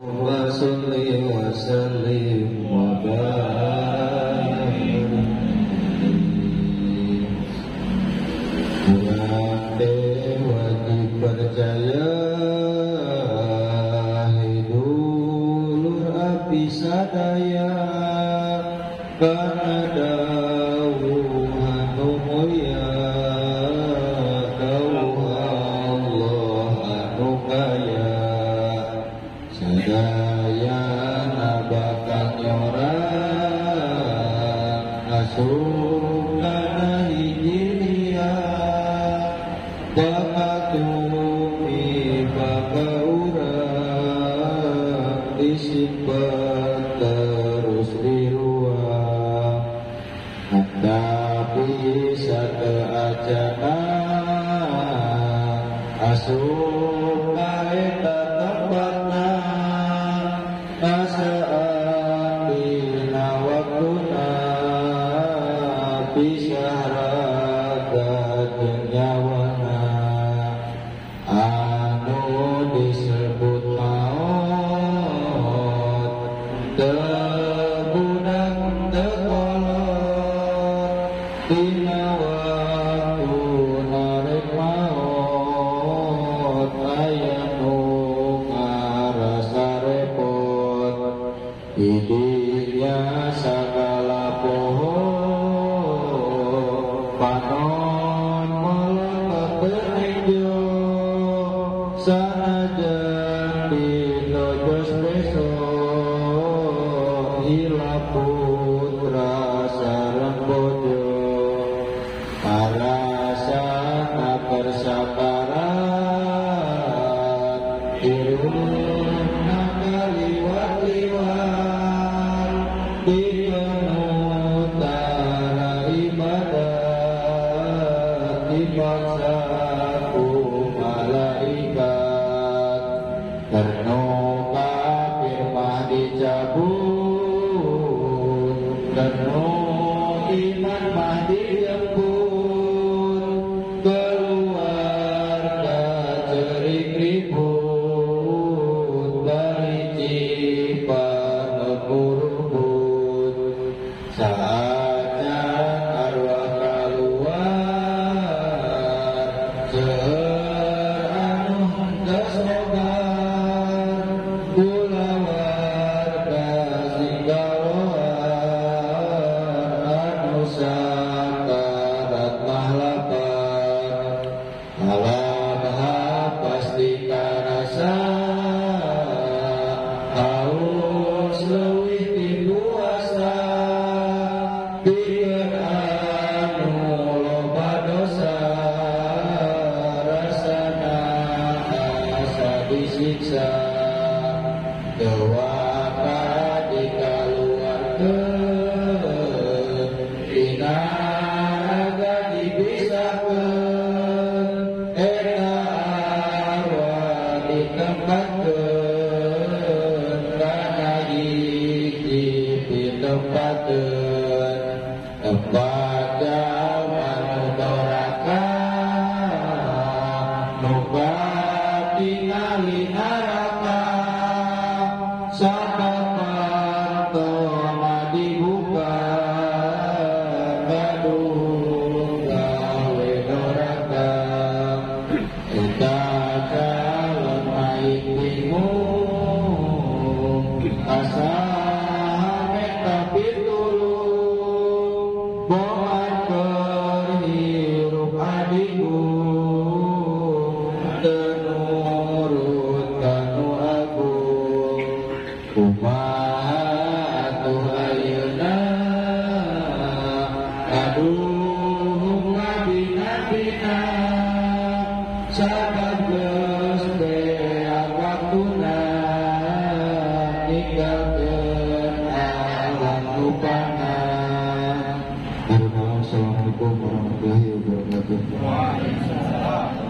wa salli wa sallim wa barik wajib percaya hidulur api sadaya karena dawuhan mulia Allah anu kaya sadaya nabakan nyorang asukana hijiria bakatumi bakaurang disimpan terus di ruang tapi satu acana asup kaeta tempatna asaan dina waktuna bisyarakat nyawana anu disebut maut tebudang tekolot dina waktu narek maut aya nu ngarasa repot hidinya sagala pohon panon melontot benejo sanajan dinojos besok ila putra sareng bojo parasana persakaran irungna kaliwat-liwat dipenuh tara ibadat dipaksa ku malaikat terno kafir mah dicabut terno iman mah dijemput keluarga cerik ribut dari cipat kurubut saatnya arwah keluar seanu kesogar kula warga singgaloan anu sakarat mah lapar halabah pasti karasa haus leuwih ti kuasa pikeun anu loba dosa rasana asa disiksa dewaka dikaluarkeun dina raga dibisakeun eta arwah ditempatkeun kana hiji ditempateun tempat jalma nu doraka nu tingali neraka sapapan toma dibuka gaduh gawe doraka eta calon main bingung asa hamek tapi tulung boan kerhirup adigung tenurut kanu agung kumaha atuh ayeuna aduh ngabina-bina sababgeus beak waktuna ninggalkeun alam rupana. Assalamualaikum warahmatullahi wabarakatuh.